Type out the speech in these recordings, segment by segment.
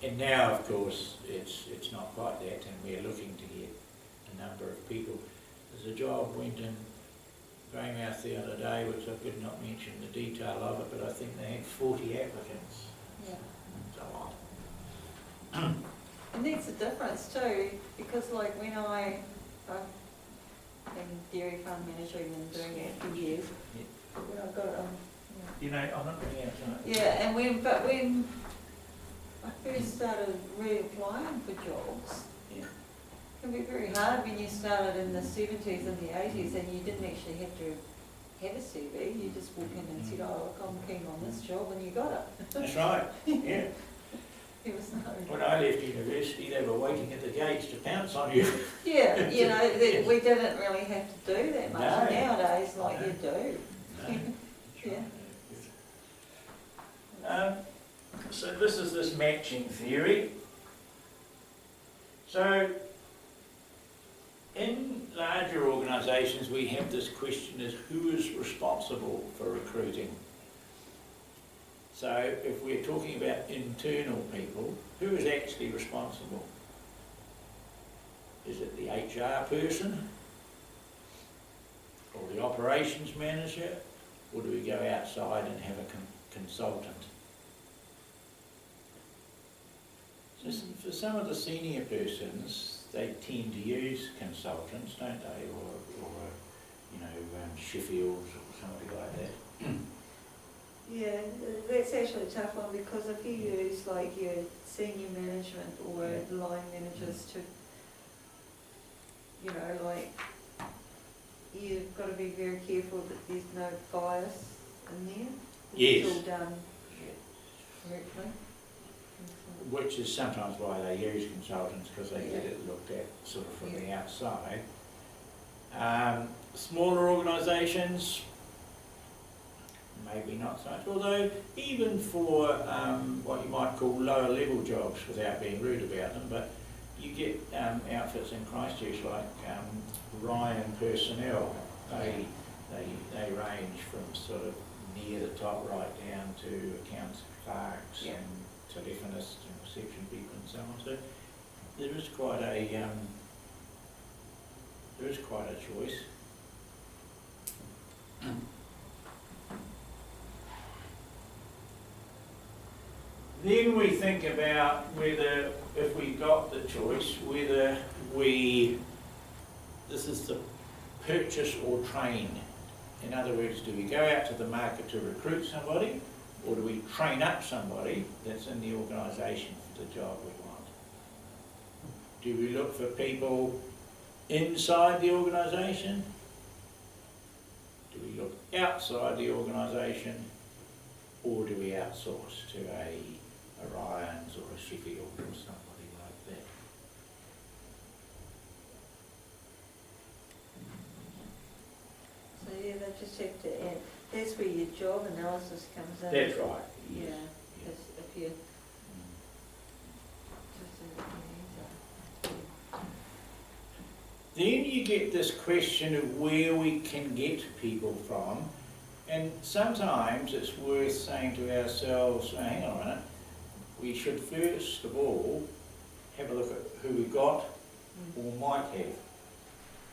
And now, of course, it's not quite that, and we're looking to get a number of people. There's a job went in Greymouth the other day, which I could not mention the detail of it, but I think they had 40 applicants. Yeah. It's a lot. And that's the difference too, because like when I've been dairy farm manager and doing it for years, when I got You know, I'm not going out tonight. yeah, and when I first started reapplying for jobs, Yeah. it can be very hard when you started in the 70s and the 80s and you didn't actually have to have a CV, you just walk in and said, oh, look, I'm keen on this job, and you got it. That's right, yeah. There was no... When I left university, they were waiting at the gates to pounce on you. Yeah, you know, we didn't really have to do that much. No. Nowadays, like No. you do. No. Yeah. So this is this matching theory. So in larger organisations, we have this question as who is responsible for recruiting? So if we're talking about internal people, who is actually responsible? Is it the HR person? Or the operations manager? Or do we go outside and have a consultant? So for some of the senior persons, they tend to use consultants, don't they? Or you know, Sheffields or somebody like that. Yeah, that's actually a tough one because if you use like your senior management or line managers to, you know, like, you've got to be very careful that there's no bias in there. Yes. It's all done correctly. Which is sometimes why they use consultants, because they get it looked at sort of from the outside. Smaller organisations, maybe not so much, although even for what you might call lower level jobs, without being rude about them, but you get outfits in Christchurch like Ryan Personnel. They range from sort of near the top right down to accounts clerks and telephonists and reception people and so on. So there is quite a choice. Then we think about whether, if we got the choice, whether this is the purchase or train. In other words, do we go out to the market to recruit somebody, or do we train up somebody that's in the organisation for the job we want? Do we look for people inside the organisation? Do we look outside the organisation? Or do we outsource to a Ryan's or a Sheffield or somebody like that? So yeah, they just have to add, that's where your job analysis comes in. That's right. Yeah, Yes. if you Then you get this question of where we can get people from, and sometimes it's worth saying to ourselves, oh, hang on a minute, we should first of all have a look at who we got or might have.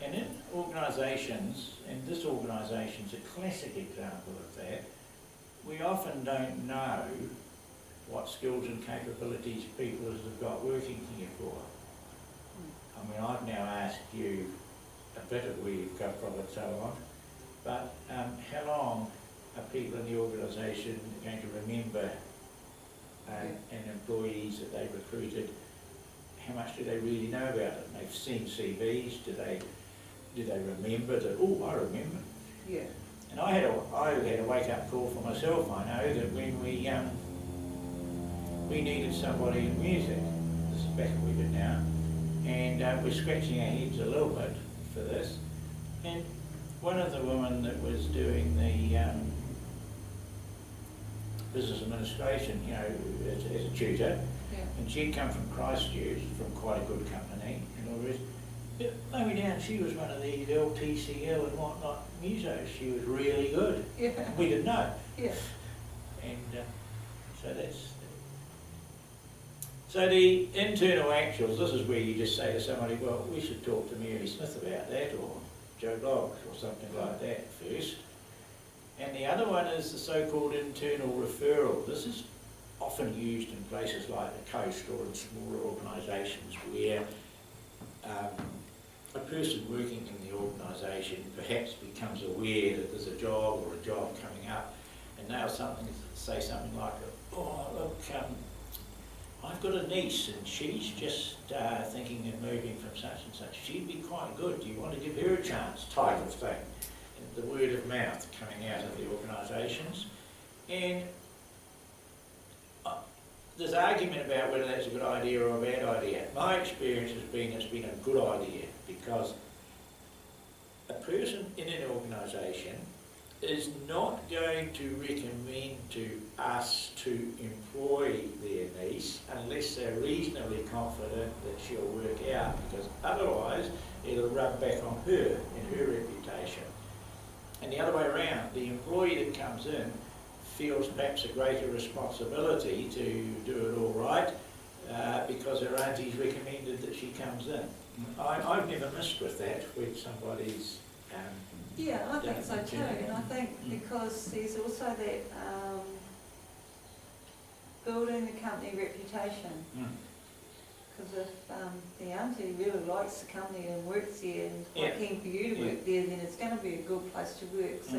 And in organisations, and this organisation's a classic example of that, we often don't know what skills and capabilities people have got working here for. I mean, I've now asked you a bit of where you've come from and so on, but how long are people in the organisation going to remember and employees that they've recruited? How much do they really know about it? They've seen CVs, do they remember that, oh, I remember. Yeah. And I had a wake-up call for myself. I know that when we needed somebody in music, this is back a wee bit now, and we're scratching our heads a little bit for this, and one of the women that was doing the business administration, you know, as a tutor, and she'd come from Christchurch, from quite a good company, and all the rest. But low down, she was one of these LTCL and whatnot musos. She was really good. Yeah. We didn't know. Yeah. And so that's... So the internal actuals, this is where you just say to somebody, well, we should talk to Mary Smith about that, or Joe Bloggs, or something like that first. And the other one is the so-called internal referral. This is often used in places like the coast or in smaller organisations where a person working in the organisation perhaps becomes aware that there's a job or a job coming up, and they'll say something like, oh look, I've got a niece and she's just thinking of moving from such and such. She'd be quite good. Do you want to give her a chance? Type of thing. And the word of mouth coming out of the organisations. And there's argument about whether that's a good idea or a bad idea. My experience has been it's been a good idea, because a person in an organisation is not going to recommend to us to employ their niece unless they're reasonably confident that she'll work out, because otherwise it'll rub back on her and her reputation. And the other way around, the employee that comes in feels perhaps a greater responsibility to do it all right because her auntie's recommended that she comes in. I've never missed with that when somebody's yeah, I think so too, and I think because there's also that building the company reputation. Because if the auntie really likes the company and works there and is quite keen for you to work there, then it's going to be a good place to work. So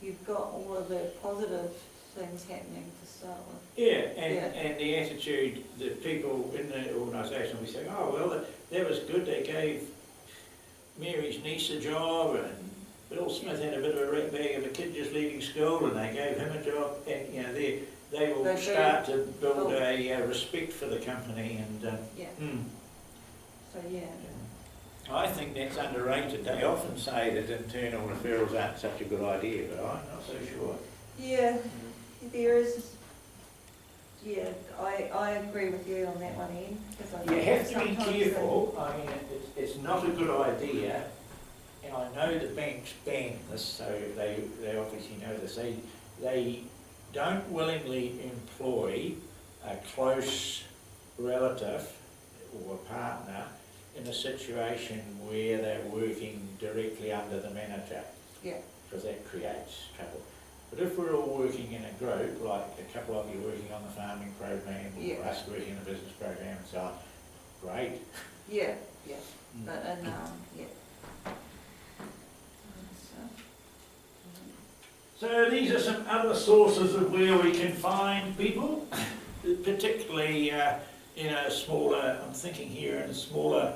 you've got all of the positive things happening to start with. And the attitude that people in the organisation will be saying, oh well, that was good, they gave Mary's niece a job, and Bill Smith had a bit of a rat bag of a kid just leaving school and they gave him a job, and you know, they will start to build a respect for the company. And So yeah. I think that's underrated. They often say that internal referrals aren't such a good idea, but I'm not so sure. Yeah, there is. Yeah, I agree with you on that one, Ian. You have to be careful. I mean, it's not a good idea, and I know the banks ban this, so they obviously know this. They don't willingly employ a close relative or partner in a situation where they're working directly under the manager. Yeah. Because that creates trouble. But if we're all working in a group, like a couple of you working on the farming program, or us working in the business program and so on, great. Yeah. But yeah. So these are some other sources of where we can find people, particularly in a smaller, I'm thinking here in smaller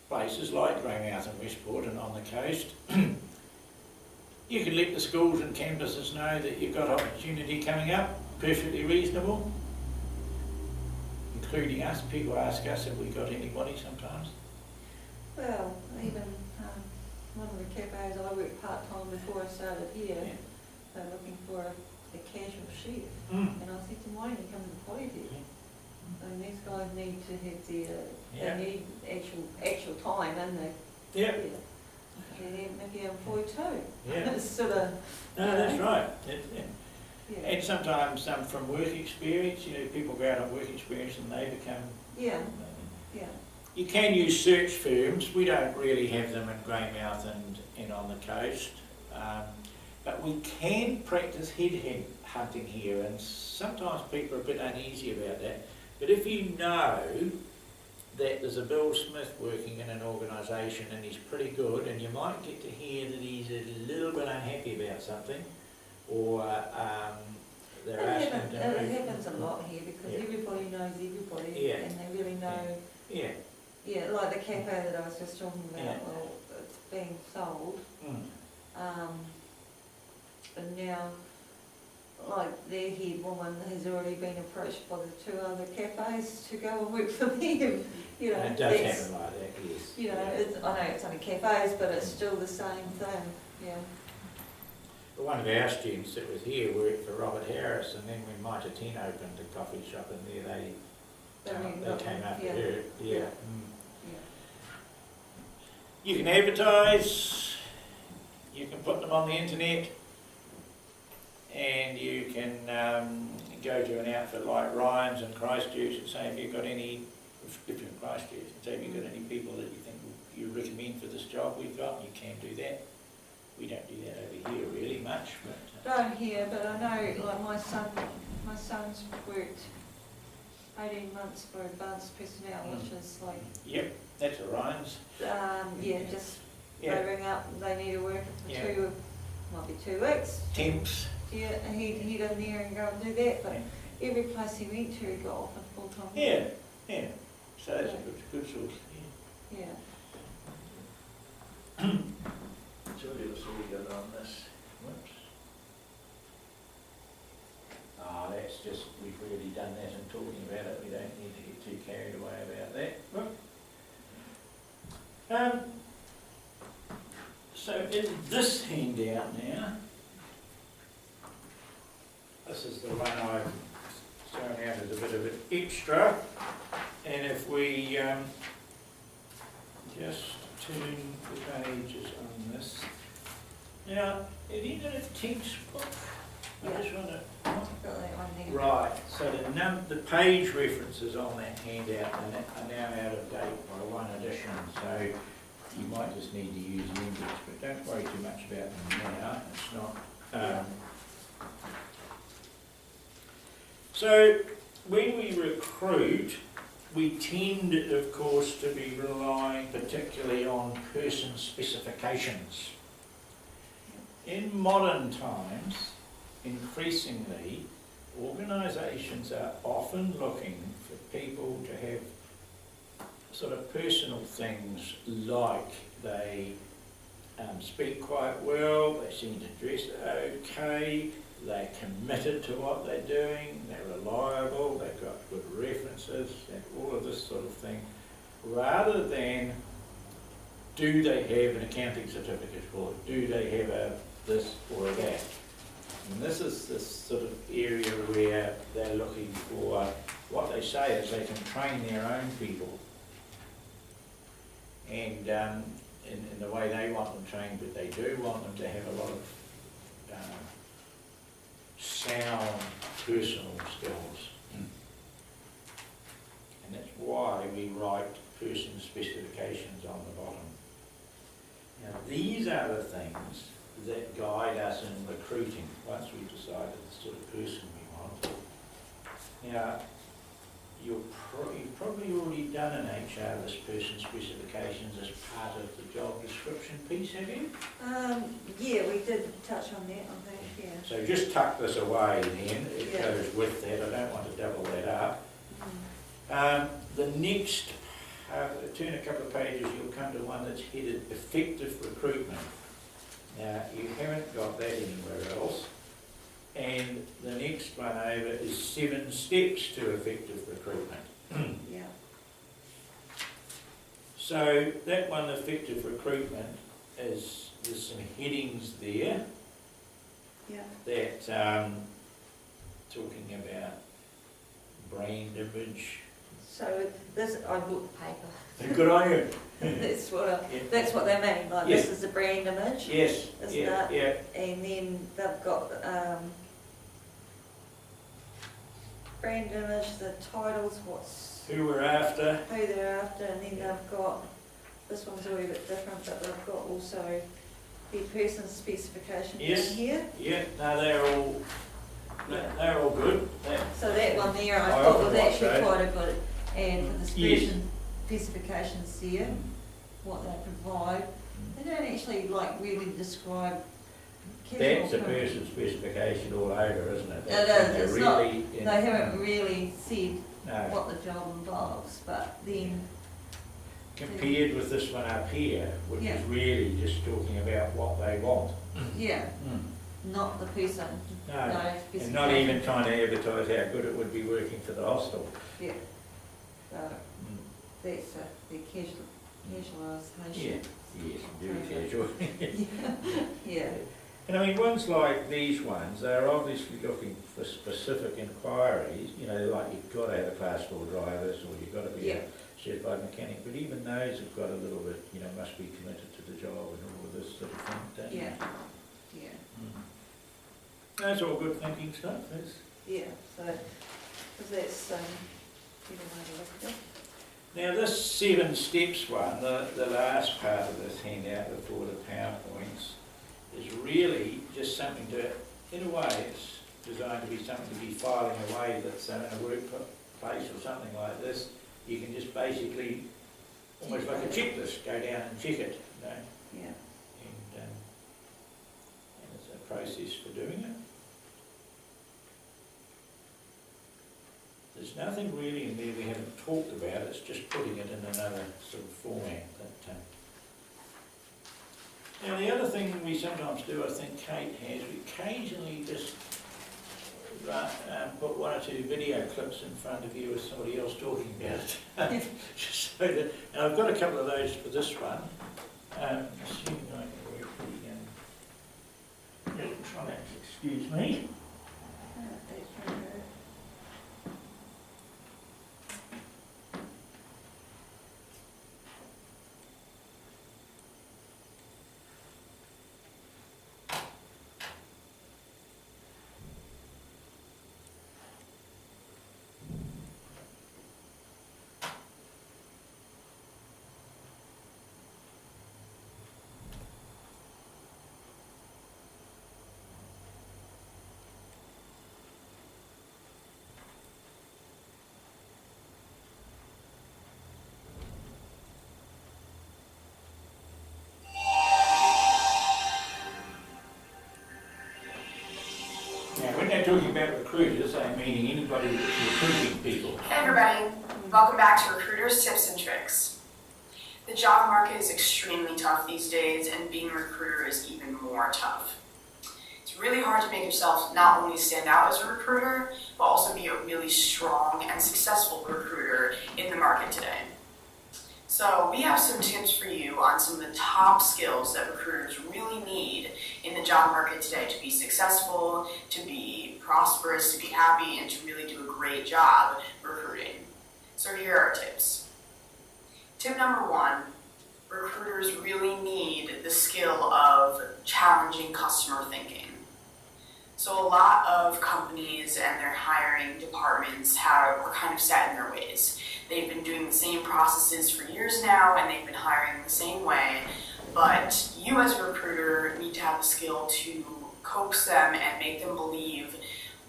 places like Greymouth and Westport and on the coast. You can let the schools and campuses know that you've got opportunity coming up, perfectly reasonable, including us. People ask us if we've got anybody sometimes. Well, even one of the cafes I worked part-time before I started here, they're looking for a casual chef. And I said to them, why don't you come to the college here? And these guys need to have they need actual time, and they and maybe employ two. It's sort of. No, that's right. And sometimes from work experience, you know, people go out on work experience and they become. You can use search firms. We don't really have them in Greymouth and on the coast, but we can practice head hunting here, and sometimes people are a bit uneasy about that. But if you know that there's a Bill Smith working in an organisation and he's pretty good, and you might get to hear that he's a little bit unhappy about something, or they're asking him to move. It happens a lot here because everybody knows everybody, and they really know. Yeah, like the cafe that I was just talking about, well, it's being sold. And now, like, their head woman has already been approached by the two other cafes to go and work for them. You know, and it does happen like that, yes. You know, I know it's only cafes, but it's still the same thing, Well, one of our students that was here worked for Robert Harris, and then when Mitre 10 opened a coffee shop in there, they came after her. You can advertise, you can put them on the internet, and you can go to an outfit like Ryan's in Christchurch and say, have you got any, if you're in Christchurch, and say, have you got any people that you think you recommend for this job we've got? You can do that. We don't do that over here really much, but... Don't here, but I know, like my son's worked 18 months for advanced personnel, which is like... Yep, that's a Ryan's. Just Yeah. they ring up, they need to work for Yeah. might be 2 weeks. Temps. Yeah, and he doesn't hear and go and do that, but every place he went to, he got offered full-time. Yeah, yeah. So that's a good source, yeah. Yeah. So what else have we got on this? Whoops. Ah, that's just, we've already done that and talking about it, we don't need to get too carried away about that. So in this handout now, this is the one I've thrown out as a bit of an extra, and if we just turn the pages on this. Now, have you got a textbook? I just want to... Got that one there. Right, so the page references on that handout are now out of date by one edition, so you might just need to use the index, but don't worry too much about them now. It's not... So, when we recruit, we tend, of course, to be relying particularly on person specifications. In modern times, increasingly, organisations are often looking for people to have sort of personal things like they speak quite well, they seem to dress okay, they're committed to what they're doing, they're reliable, they've got good references, all of this sort of thing, rather than do they have an accounting certificate or do they have a this or a that. And this is this sort of area where they're looking for, what they say is they can train their own people. And in the way they want them trained, but they do want them to have a lot of sound personal skills. And that's why we write person specifications on the bottom. Now these are the things that guide us in recruiting once we've decided the sort of person we want. Now, you've probably already done an HR this person specifications as part of the job description piece, have you? Yeah, we did touch on that, I think, yeah. So just tuck this away then, it goes with that, I don't want to double that up. The next, turn a couple of pages, you'll come to one that's headed effective recruitment. Now, you haven't got that anywhere else. And the next one over is 7 steps to effective recruitment. Yeah. So that one, effective recruitment, there's some headings there that talking about brand image. So this, I bought the paper. Good on you. That's what they mean, like this is the brand image. Yes. Isn't it? And then they've got brand image, the titles, who we're after, who they're after, and then they've got, this one's a wee bit different, but they've got also the person specification down here. Yeah, no, they're all good. So that one there I thought was actually quite a good, and for the person specifications there, what they provide, they don't actually like really describe. That's a person specification all over, isn't it? It is, it's really, not, they haven't really said no. what the job involves, but then... Compared with this one up here, which is really just talking about what they want. Yeah, not the person. No, and not even trying to advertise how good it would be working for the hostel. Yeah, so that's the casualisation. Yes, very casual. Yeah. And I mean, ones like these ones, they're obviously looking for specific inquiries, you know, like you've got to have a class 4 drivers or you've got to be a certified mechanic, but even those have got a little bit, you know, must be committed to the job and all of this sort of thing, don't you? Yeah. That's all good thinking stuff, Yeah, so, because that's, you can have a look at it. Now this 7 steps one, the last part of this handout before the PowerPoints, is really just something to, in a way, it's designed to be something to be filing away that's in a workplace or something like this. You can just basically, almost like a checklist, go down and check it, you know, Yeah. and it's a process for doing it. There's nothing really in there we haven't talked about, it's just putting it in another sort of format. Now the other thing we sometimes do, I think Kate has, we occasionally just put 1 or 2 video clips in front of you with somebody else talking about it. Just so that, and I've got a couple of those for this one. Assuming I can work the electronics, excuse me. That's very good. Now, when they're talking about recruiters, they're meaning anybody that's recruiting people. Hey everybody, welcome back to Recruiters Tips and Tricks. The job market is extremely tough these days, and being a recruiter is even more tough. It's really hard to make yourself not only stand out as a recruiter, but also be a really strong and successful recruiter in the market today. So we have some tips for you on some of the top skills that recruiters really need in the job market today to be successful, to be prosperous, to be happy, and to really do a great job recruiting. So here are our tips. Tip number 1, recruiters really need the skill of challenging customer thinking. So a lot of companies and their hiring departments are kind of set in their ways. They've been doing the same processes for years now, and they've been hiring the same way, but you as a recruiter need to have the skill to coax them and make them believe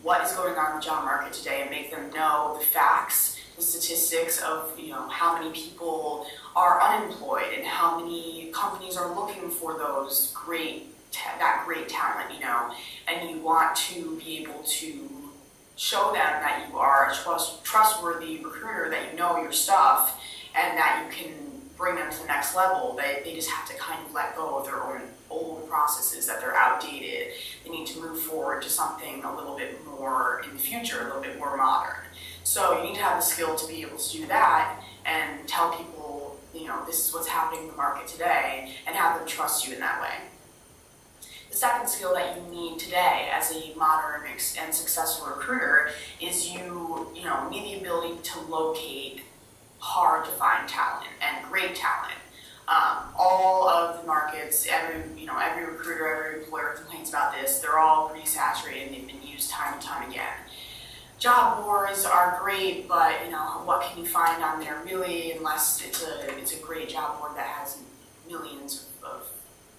what is going on in the job market today and make them know the facts, the statistics of how many people are unemployed and how many companies are looking for those that great talent, and you want to be able to show them that you are a trustworthy recruiter, that you know your stuff, and that you can bring them to the next level. They just have to kind of let go of their own old processes, that they're outdated. They need to move forward to something a little bit more in the future, a little bit more modern. So you need to have the skill to be able to do that and tell people, this is what's happening in the market today, and have them trust you in that way. The second skill that you need today as a modern and successful recruiter is you need the ability to locate hard to find talent and great talent. All of the markets, every recruiter, every employer complains about this. They're all pretty saturated and they've been used time and time again. Job boards are great, but what can you find on there really, unless it's a great job board that has millions of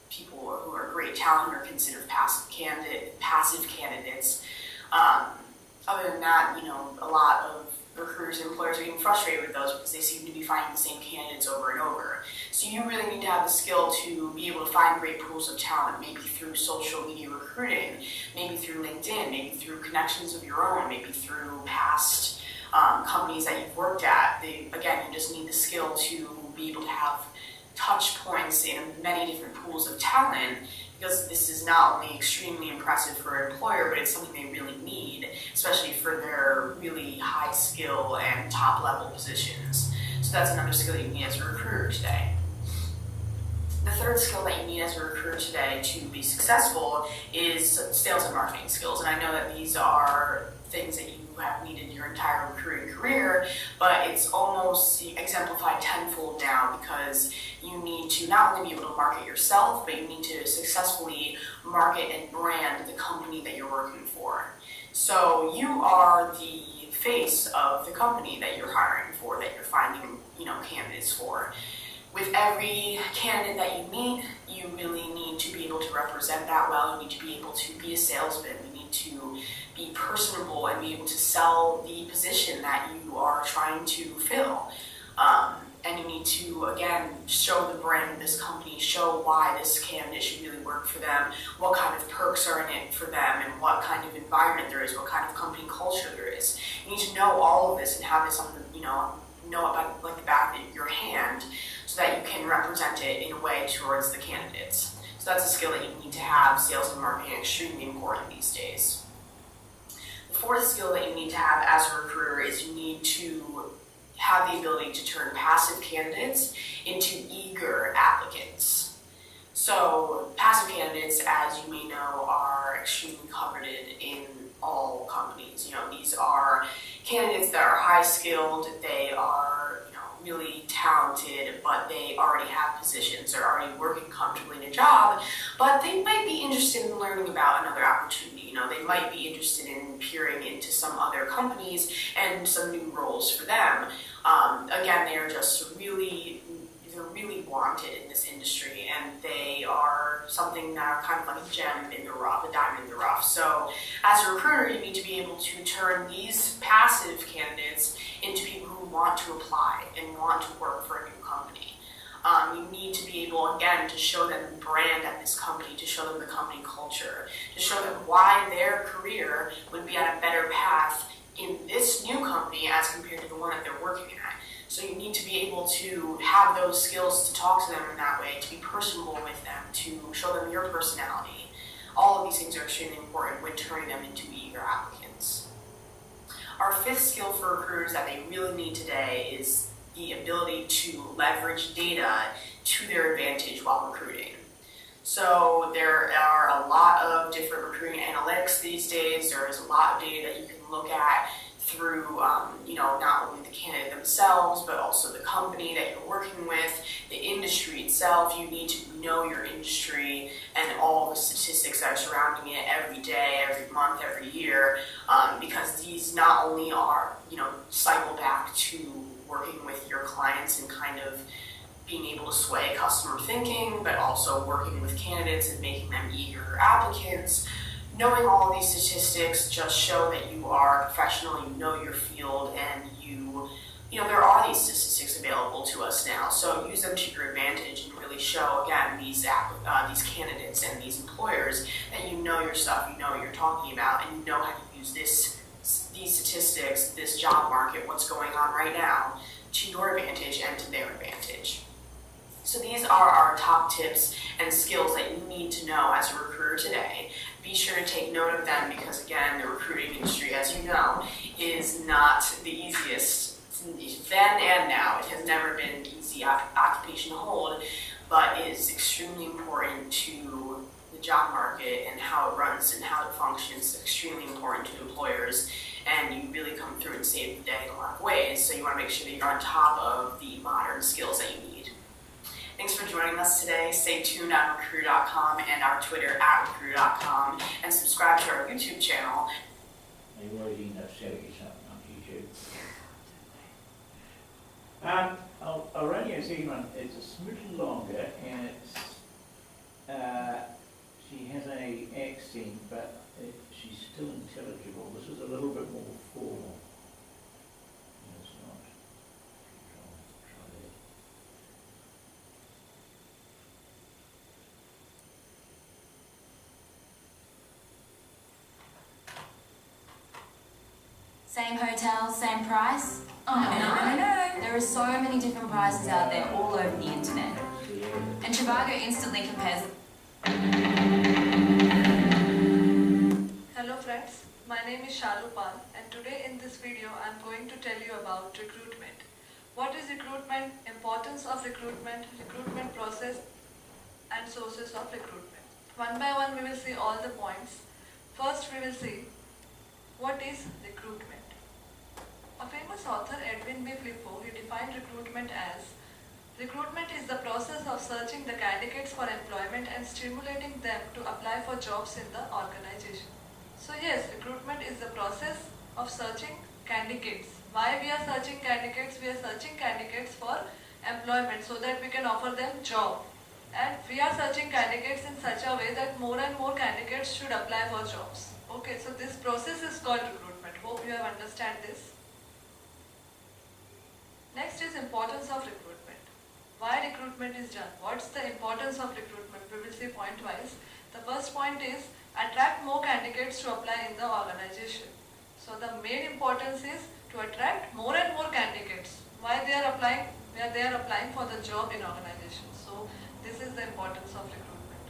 people who are great talent or considered passive candidates. Other than that, a lot of recruiters and employers are getting frustrated with those because they seem to be finding the same candidates over and over. So you really need to have the skill to be able to find great pools of talent, maybe through social media recruiting, maybe through LinkedIn, maybe through connections of your own, maybe through past companies that you've worked at. Again, you just need the skill to be able to have touch points in many different pools of talent, because this is not only extremely impressive for an employer, but it's something they really need, especially for their really high skill and top level positions. So that's another skill you need as a recruiter today. The third skill that you need as a recruiter today to be successful is sales and marketing skills. And I know that these are things that you have needed your entire recruiting career, but it's almost exemplified tenfold now, because you need to not only be able to market yourself, but you need to successfully market and brand the company that you're working for. So you are the face of the company that you're hiring for, that you're finding, candidates for. With every candidate that you meet, you really need to be able to represent that well. You need to be able to be a salesman. You need to be personable and be able to sell the position that you are trying to fill. And you need to, again, show the brand of this company, show why this candidate should really work for them, what kind of perks are in it for them, and what kind of environment there is, what kind of company culture there is. You need to know all of this and have this on the, know about like the back of your hand so that you can represent it in a way towards the candidates. So that's a skill that you need to have. Sales and marketing are extremely important these days. The fourth skill that you need to have as a recruiter is you need to have the ability to turn passive candidates into eager applicants. So passive candidates, as you may know, are extremely coveted in all companies. These are candidates that are high skilled, they are really talented, but they already have positions, they're already working comfortably in a job, but they might be interested in learning about another opportunity. They might be interested in peering into some other companies and some new roles for them. Again, they are just really wanted in this industry, and they are something that are kind of like a gem in the rough, a diamond in the rough. So as a recruiter, you need to be able to turn these passive candidates into people who want to apply and want to work for a new company. You need to be able, again, to show them the brand at this company, to show them the company culture, to show them why their career would be on a better path in this new company as compared to the one that they're working at. So you need to be able to have those skills to talk to them in that way, to be personable with them, to show them your personality. All of these things are extremely important when turning them into eager applicants. Our fifth skill for recruiters that they really need today is the ability to leverage data to their advantage while recruiting. So there are a lot of different recruiting analytics these days. There is a lot of data that you can look at through, not only the candidate themselves, but also the company that you're working with, the industry itself. You need to know your industry and all the statistics that are surrounding it every day, every month, every year, because these not only are, cycle back to working with your clients and kind of being able to sway customer thinking, but also working with candidates and making them eager applicants. Knowing all of these statistics just show that you are a professional, you know your field, and there are these statistics available to us now. So use them to your advantage and really show, again, these candidates and these employers that you know your stuff, you know what you're talking about, and you know how to use these statistics, this job market, what's going on right now, to your advantage and to their advantage. So these are our top tips and skills that you need to know as a recruiter today. Be sure to take note of them because, again, the recruiting industry, as you know, is not the easiest then and now. It has never been an easy occupation to hold, but it is extremely important to the job market and how it runs and how it functions. It's extremely important to employers, and you really come through and save the day in a lot of ways. So you want to make sure that you're on top of the modern skills that you need. Thanks for joining us today. Stay tuned on recruiter.com and our Twitter @recruiter.com, and subscribe to our YouTube channel. They always end up selling you something on YouTube. I'll run you a second one. It's a smidgen longer, and she has an accent, but she's still intelligible. This is a little bit more formal. It's not. Try that. Same hotel, same price? Oh, no. There are so many different prices out there all over the internet. And Trivago instantly compares. Hello friends, my name is Shalu Pal, and today in this video I am going to tell you about recruitment. What is recruitment, importance of recruitment, recruitment process and sources of recruitment. One by one we will see all the points. First we will see what is recruitment. A famous author, Edwin B. Flippo, he defined recruitment as: recruitment is the process of searching the candidates for employment and stimulating them to apply for jobs in the organization. So yes, recruitment is the process of searching candidates. Why we are searching candidates? We are searching candidates for employment so that we can offer them job. And we are searching candidates in such a way that more and more candidates should apply for jobs. Okay, so this process is called recruitment. Hope you have understand this. Next is importance of recruitment. Why recruitment is done? What's the importance of recruitment? We will see point wise. The first point is attract more candidates to apply in the organization. So the main importance is to attract more and more candidates. Why they are applying? Where they are applying for the job in organization. So this is the importance of recruitment.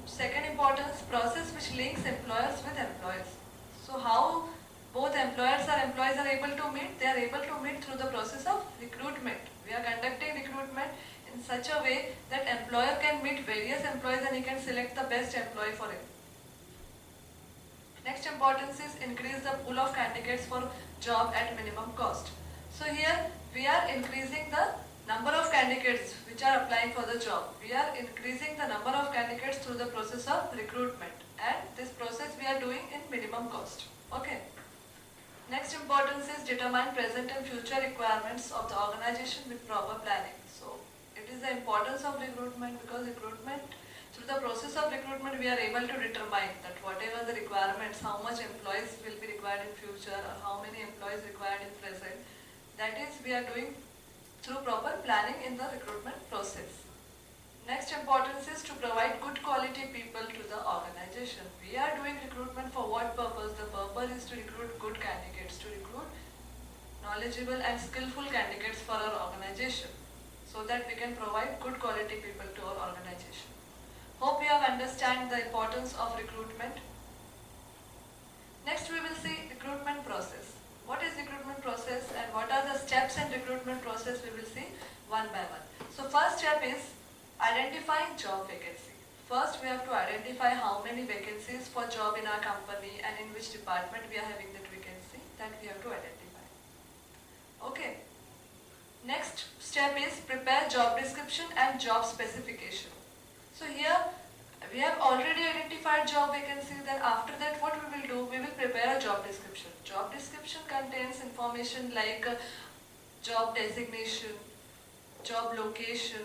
Second importance, process which links employers with employees. So how both employers or employees are able to meet? They are able to meet through the process of recruitment. We are conducting recruitment in such a way that employer can meet various employees and he can select the best employee for him. Next importance is increase the pool of candidates for job at minimum cost. So here we are increasing the number of candidates which are applying for the job. We are increasing the number of candidates through the process of recruitment, and this process we are doing in minimum cost. Okay. Next importance is determine present and future requirements of the organization with proper planning. So it is the importance of recruitment because recruitment, through the process of recruitment we are able to determine that whatever the requirements, how much employees will be required in future or how many employees required in present, that is we are doing through proper planning in the recruitment process. Next importance is to provide good quality people to the organization. We are doing recruitment for what purpose? The purpose is to recruit good candidates, to recruit knowledgeable and skillful candidates for our organization so that we can provide good quality people to our organization. Hope you have understand the importance of recruitment. Next we will see recruitment process. What is recruitment process and what are the steps in recruitment process we will see one by one. So first step is identifying job vacancy. First we have to identify how many vacancies for job in our company and in which department we are having that vacancy, that we have to identify. Okay. Next step is prepare job description and job specification. So here we have already identified job vacancy, then after that what we will do? We will prepare a job description. Job description contains information like job designation, job location,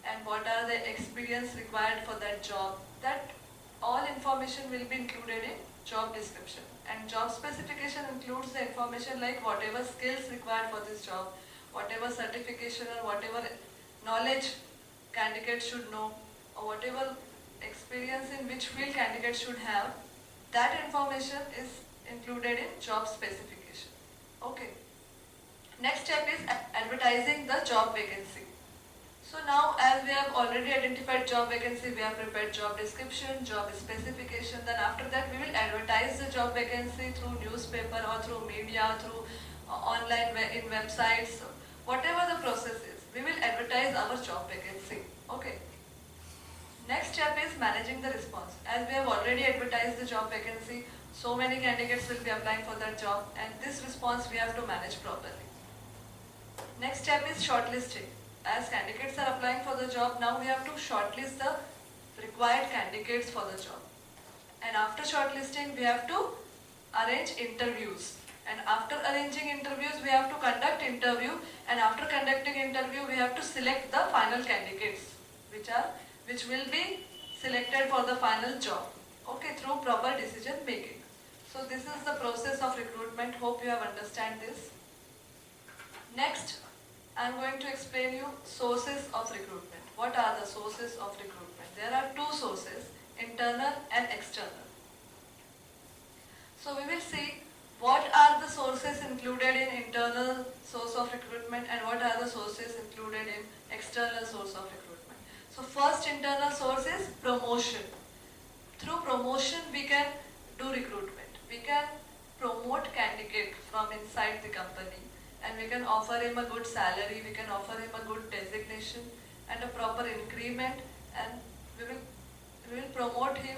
and what are the experience required for that job. That all information will be included in job description. And job specification includes the information like whatever skills required for this job, whatever certification or whatever knowledge candidates should know, or whatever experience in which field candidates should have, that information is included in job specification. Okay. Next step is advertising the job vacancy. So now as we have already identified job vacancy, we have prepared job description, job specification, then after that we will advertise the job vacancy through newspaper or through media, through online in websites, whatever the process is, we will advertise our job vacancy. Okay. Next step is managing the response. As we have already advertised the job vacancy, so many candidates will be applying for that job and this response we have to manage properly. Next step is shortlisting. As candidates are applying for the job, now we have to shortlist the required candidates for the job. And after shortlisting, we have to arrange interviews. And after arranging interviews, we have to conduct interview. And after conducting interview, we have to select the final candidates, which will be selected for the final job. Okay, through proper decision making. So this is the process of recruitment. Hope you have understand this. Next, I am going to explain you sources of recruitment. What are the sources of recruitment? There are two sources, internal and external. So we will see what are the sources included in internal source of recruitment and what are the sources included in external source of recruitment. So first internal source is promotion. Through promotion we can do recruitment. We can promote candidate from inside the company. And we can offer him a good salary, we can offer him a good designation and a proper increment, and we will promote him